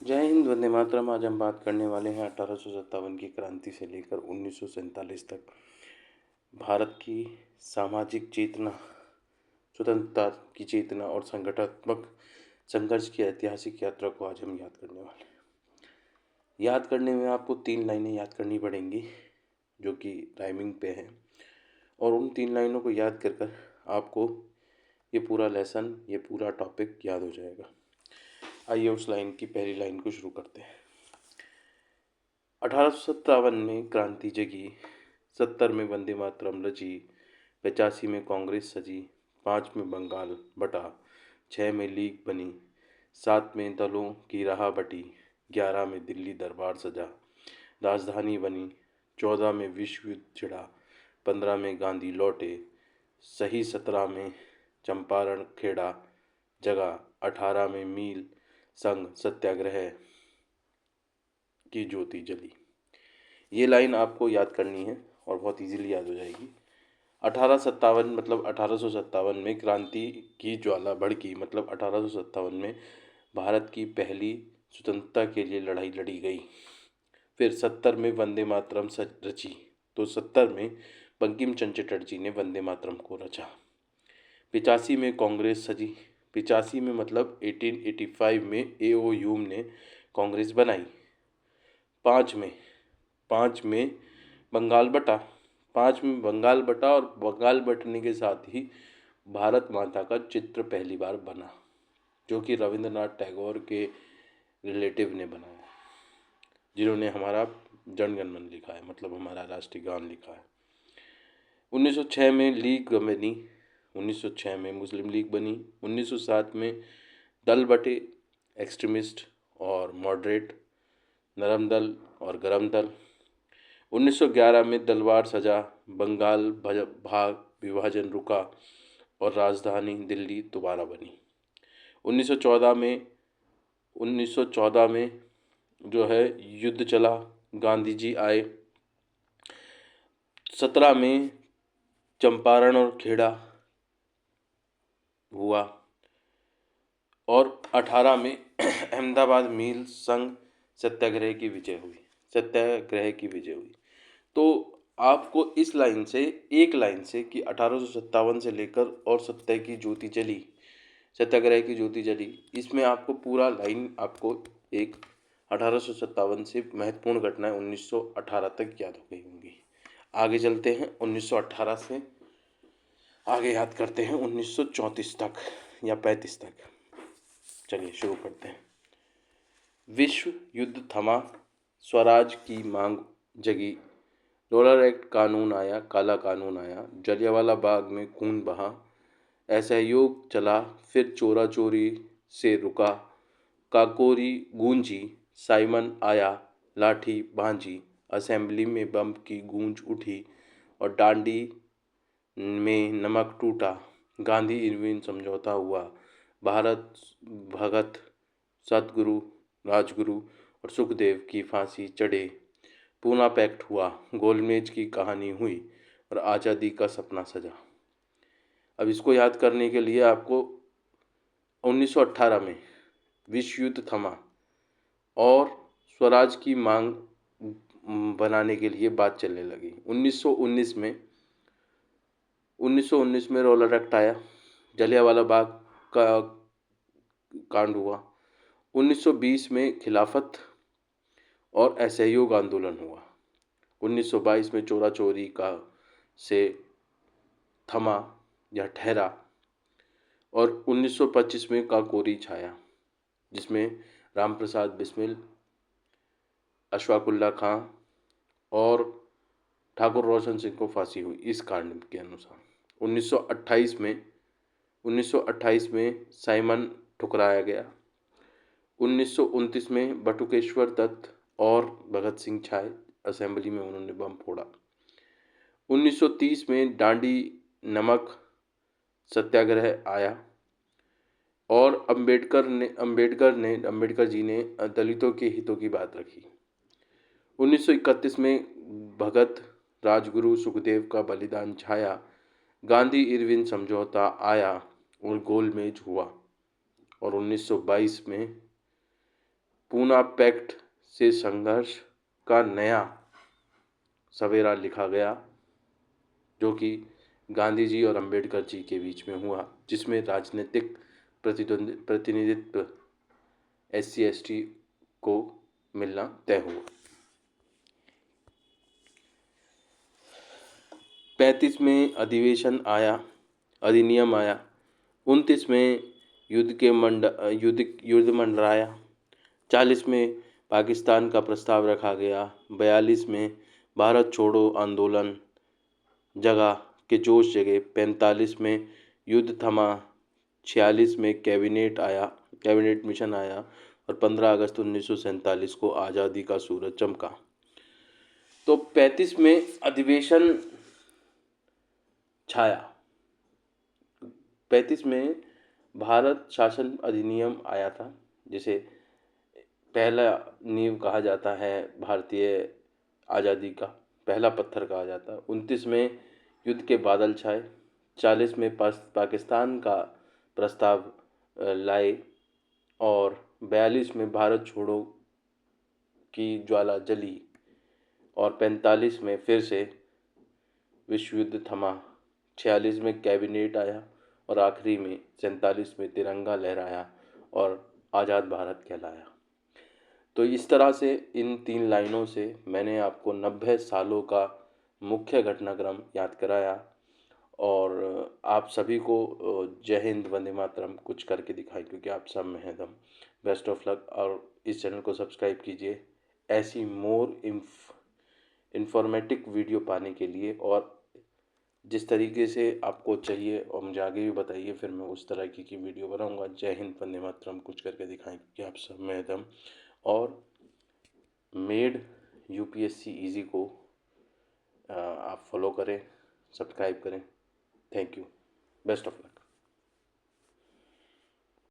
जय हिंद, वंदे मातरम। आज हम बात करने वाले हैं 1857 की क्रांति से लेकर 1947 तक भारत की सामाजिक चेतना, स्वतंत्रता की चेतना और संगठनात्मक संघर्ष की ऐतिहासिक यात्रा को आज हम याद करने वाले हैं। याद करने में आपको 3 लाइनें याद करनी पड़ेंगी जो कि राइमिंग पे हैं, और उन 3 लाइनों को याद कर आपको ये पूरा लेसन, ये पूरा टॉपिक याद हो जाएगा। आइए उस लाइन की पहली लाइन को शुरू करते हैं। 1857 में क्रांति जगी, 70 में वंदे मातरम रची, 85 में कांग्रेस सजी, 5 में बंगाल बटा, 6 में लीग बनी, 7 में दलों की राह बटी, 11 में दिल्ली दरबार सजा, राजधानी बनी, 14 में विश्व युद्ध छिड़ा, 15 में गांधी लौटे, सही 17 में चंपारण खेड़ा जगा, 18 में मील संघ सत्याग्रह की ज्योति जली। ये लाइन आपको याद करनी है और बहुत इजीली याद हो जाएगी। 1857 मतलब 1857 में क्रांति की ज्वाला भड़की, मतलब 1857 में भारत की पहली स्वतंत्रता के लिए लड़ाई लड़ी गई। फिर 70 में वंदे मातरम रची, तो 70 में बंकिम चंद्र चटर्जी ने वंदे मातरम को रचा। 85 में कांग्रेस सजी, 85 में मतलब 1885 में AOU ने कांग्रेस बनाई। 5 में बंगाल बटा, 5 में बंगाल बटा, और बंगाल बटने के साथ ही भारत माता का चित्र पहली बार बना, जो कि रविंद्रनाथ टैगोर के रिलेटिव ने बनाया, जिन्होंने हमारा जनगण मन लिखा है, मतलब हमारा राष्ट्रीय गान लिखा है। 1906 में लीग बनी, 1906 में मुस्लिम लीग बनी। 1907 में दल बटे, एक्सट्रीमिस्ट और मॉडरेट, नरम दल और गरम दल। 1911 में दलवार सजा, बंगाल भाग विभाजन रुका और राजधानी दिल्ली दोबारा बनी। 1914 में जो है युद्ध चला, गांधी जी आए। 17 में चंपारण और खेड़ा हुआ, और 18 में अहमदाबाद मील संघ सत्याग्रह की विजय हुई। तो आपको इस लाइन से, एक लाइन से, कि 1857 से लेकर और सत्याग्रह की ज्योति जली, इसमें आपको पूरा लाइन आपको एक 1857 से महत्वपूर्ण घटनाएं 1918 तक याद हो गई होंगी। आगे चलते हैं, 1918 से आगे याद करते हैं 1934 तक या 35 तक। चलिए शुरू करते हैं। विश्व युद्ध थमा, स्वराज की मांग जगी, रोलर एक्ट कानून आया, काला कानून आया, जलियांवाला बाग में खून बहा, असहयोग चला फिर चोरा चोरी से रुका, काकोरी गूंजी, साइमन आया, लाठी भांजी, असेंबली में बम की गूंज उठी और डांडी में नमक टूटा, गांधी इरविन समझौता हुआ, भारत भगत सतगुरु राजगुरु और सुखदेव की फांसी चढ़े, पूना पैक्ट हुआ, गोलमेज की कहानी हुई और आज़ादी का सपना सजा। अब इसको याद करने के लिए आपको 1918 में विश्व युद्ध थमा और स्वराज की मांग बनाने के लिए बात चलने लगी। 1919 में रोलर एक्ट आया, जलियांवाला बाग का कांड हुआ। 1920 में खिलाफत और असहयोग आंदोलन हुआ। 1922 में चोरा चोरी का से थमा या ठहरा, और 1925 में काकोरी छाया, जिसमें रामप्रसाद बिस्मिल, अशफाकुल्ला खां और ठाकुर रोशन सिंह को फांसी हुई इस कांड के अनुसार। 1928 में साइमन ठुकराया गया। 1929 में बटुकेश्वर दत्त और भगत सिंह छाए, असेंबली में उन्होंने बम फोड़ा। 1930 में डांडी नमक सत्याग्रह आया और अंबेडकर जी ने दलितों के हितों की बात रखी। 1931 में भगत राजगुरु सुखदेव का बलिदान छाया, गांधी इरविन समझौता आया और गोलमेज हुआ। और 1922 में पूना पैक्ट से संघर्ष का नया सवेरा लिखा गया, जो कि गांधी जी और अंबेडकर जी के बीच में हुआ, जिसमें राजनीतिक प्रतिनिधित्व SC ST को मिलना तय हुआ। 35 में अधिनियम आया। 29 में युद्ध मंडराया। 40 में पाकिस्तान का प्रस्ताव रखा गया। 42 में भारत छोड़ो आंदोलन जोश जगे। 45 में युद्ध थमा। 46 में कैबिनेट मिशन आया और 15 अगस्त 1947 को आज़ादी का सूरज चमका। तो 35 में अधिवेशन छाया। 35 में भारत शासन अधिनियम आया था, जिसे पहला नींव कहा जाता है, भारतीय आज़ादी का पहला पत्थर कहा जाता है। 29 में युद्ध के बादल छाए। 40 में पाकिस्तान का प्रस्ताव लाए और 42 में भारत छोड़ो की ज्वाला जली और 45 में फिर से विश्व युद्ध थमा। 46 में कैबिनेट आया और आखिरी में 47 में तिरंगा लहराया और आज़ाद भारत कहलाया। तो इस तरह से इन 3 लाइनों से मैंने आपको 90 सालों का मुख्य घटनाक्रम याद कराया और आप सभी को जय हिंद, वंदे मातरम कुछ करके दिखाएं, क्योंकि आप सब में है दम। बेस्ट ऑफ लक और इस चैनल को सब्सक्राइब कीजिए ऐसी मोर इन्फॉर्मेटिव वीडियो पाने के लिए, और जिस तरीके से आपको चाहिए और मुझे आगे भी बताइए, फिर मैं उस तरह की वीडियो बनाऊंगा। जय हिंद, वंदे मातरम कुछ करके दिखाएं, क्योंकि आप सब में दम। और मेड UPSC इजी को आप फॉलो करें, सब्सक्राइब करें। Thank you. Best of luck.